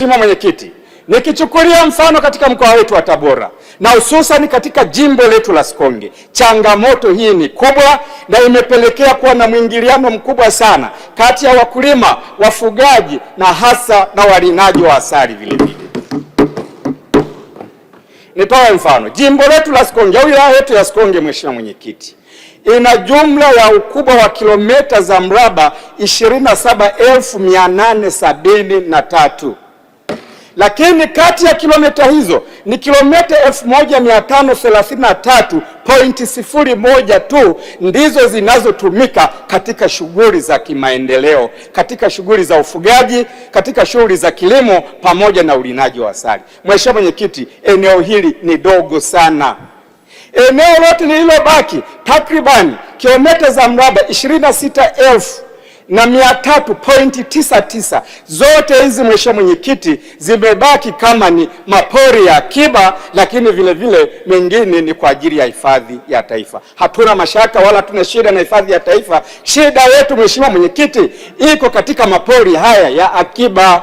Mheshimiwa Mwenyekiti, nikichukulia mfano katika mkoa wetu wa Tabora na hususan katika jimbo letu la Sikonge, changamoto hii ni kubwa na imepelekea kuwa na mwingiliano mkubwa sana kati ya wakulima, wafugaji na hasa na walinaji wa asali vile vile. Nitoe mfano, jimbo letu la Sikonge au wilaya yetu ya Sikonge, Mheshimiwa Mwenyekiti, ina jumla ya ukubwa wa kilomita za mraba 27,873. Lakini kati ya kilomita hizo ni kilomita 1533.01 tu ndizo zinazotumika katika shughuli za kimaendeleo, katika shughuli za ufugaji, katika shughuli za kilimo pamoja na ulinaji wa asali. Mheshimiwa Mwenyekiti, eneo hili ni dogo sana. Eneo lote lililobaki takriban kilomita za mraba 26,300.99. Zote hizi Mheshimiwa Mwenyekiti zimebaki kama ni mapori ya akiba, lakini vile vile mengine ni kwa ajili ya hifadhi ya taifa. Hatuna mashaka wala hatuna shida na hifadhi ya taifa. Shida yetu Mheshimiwa Mwenyekiti iko katika mapori haya ya akiba.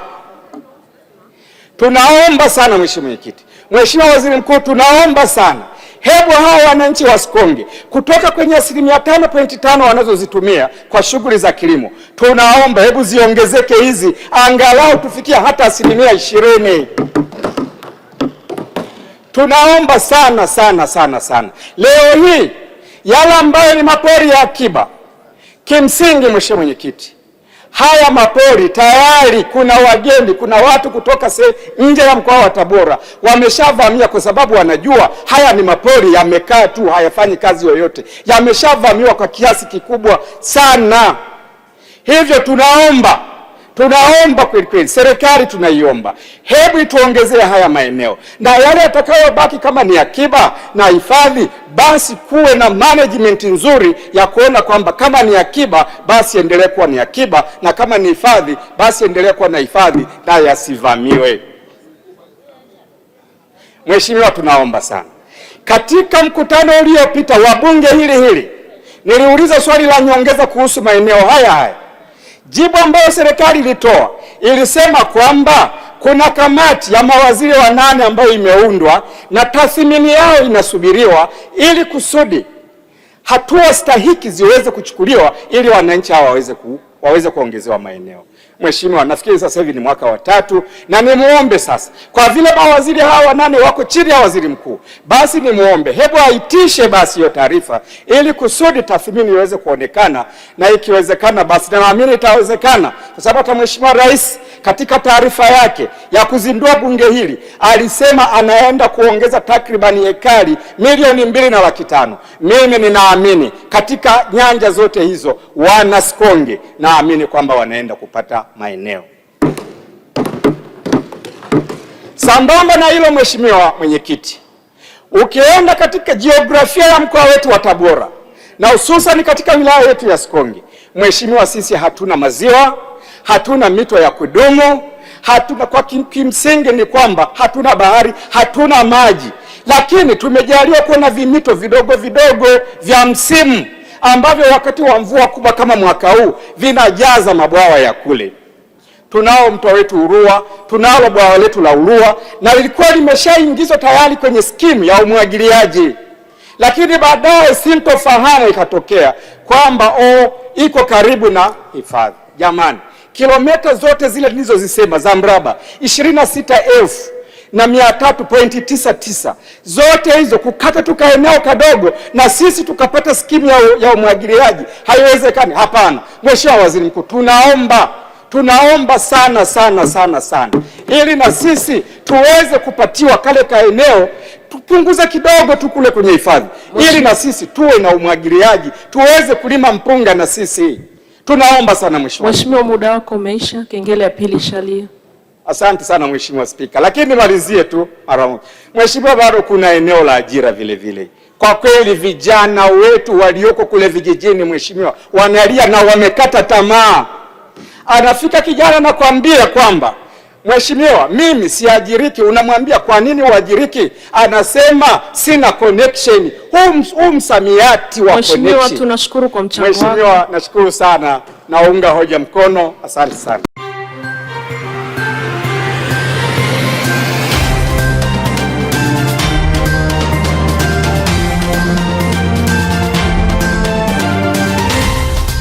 Tunaomba sana Mheshimiwa Mwenyekiti, Mheshimiwa Waziri Mkuu, tunaomba sana, hebu hawa wananchi wa Sikonge kutoka kwenye 5.5% wanazozitumia kwa shughuli za kilimo, tunaomba hebu ziongezeke hizi, angalau tufikia hata 20%. Tunaomba sana sana sana sana. Leo hii yale ambayo ni mapori ya akiba, kimsingi Mheshimiwa Mwenyekiti, haya mapori tayari kuna wageni, kuna watu kutoka nje ya mkoa wa Tabora wameshavamia, kwa sababu wanajua haya ni mapori yamekaa tu, hayafanyi kazi yoyote, yameshavamiwa kwa kiasi kikubwa sana. Hivyo tunaomba kweli kweli, serikali tunaiomba, hebu ituongezee haya maeneo, na yale yatakayobaki kama ni akiba na hifadhi, basi kuwe na management nzuri ya kuona kwamba kama ni akiba basi endelee kuwa ni akiba, na kama ni hifadhi basi endelee kuwa na hifadhi na yasivamiwe. Mheshimiwa, tunaomba sana. Katika mkutano uliopita wa bunge hili niliuliza swali la nyongeza kuhusu maeneo haya. Jibu ambayo serikali ilitoa ilisema kwamba kuna kamati ya mawaziri 8 ambayo imeundwa na tathmini yao inasubiriwa ili kusudi hatua stahiki ziweze kuchukuliwa ili wananchi hawa waweze kuongezewa maeneo. Mheshimiwa, nafikiri sasa hivi ni mwaka wa 3 na nimuombe sasa, kwa vile mawaziri hawa 8 wako chini ya waziri mkuu, basi nimuombe hebu aitishe basi hiyo taarifa ili kusudi tathmini iweze kuonekana, na ikiwezekana basi, na naamini itawezekana, kwa sababu hata Mheshimiwa Rais katika taarifa yake ya kuzindua bunge hili alisema anaenda kuongeza takribani ekari 2,500,000. Mimi ninaamini katika nyanja zote hizo wana Sikonge naamini kwamba wanaenda kupata maeneo. Sambamba na hilo Mheshimiwa Mwenyekiti, ukienda katika jiografia ya mkoa wetu wa Tabora na hususan katika wilaya yetu ya Sikonge, Mheshimiwa, sisi hatuna maziwa, hatuna mito ya kudumu, hatuna, kwa kimsingi ni kwamba hatuna bahari, hatuna maji, lakini tumejaliwa kuwa na vimito vidogo vidogo vya msimu ambavyo wakati wa mvua kubwa kama mwaka huu vinajaza mabwawa ya kule. Tunao mto wetu Urua, tunalo bwawa letu la Urua, na lilikuwa limeshaingizwa tayari kwenye skimu ya umwagiliaji, lakini baadaye sintofahamu ikatokea kwamba iko karibu na hifadhi. Jamani, kilomita zote zile nilizozisema za mraba 26,300.99, zote hizo kukata tukaeneo kadogo na sisi tukapata skimu ya umwagiliaji, haiwezekani. Hapana, Mheshimiwa Waziri Mkuu, tunaomba sana sana sana sana, ili na sisi tuweze kupatiwa kale kaeneo, tupunguze kidogo tu kule kwenye hifadhi, ili na sisi tuwe na umwagiliaji, tuweze kulima mpunga na sisi. Tunaomba sana Mheshimiwa. Mheshimiwa, muda wako umeisha. Kengele ya pili shalia. Asante sana Mheshimiwa Spika, lakini nimalizie tu mara moja. Mheshimiwa, bado kuna eneo la ajira vile vile. Kwa kweli vijana wetu walioko kule vijijini Mheshimiwa wanalia na wamekata tamaa. Anafika kijana na kuambia kwamba Mheshimiwa, mimi siajiriki. Unamwambia kwa nini uajiriki? Anasema sina connection. Huu msamiati wa connection. Mheshimiwa, tunashukuru kwa mchango wako. Mheshimiwa, nashukuru sana, naunga hoja mkono. Asante sana.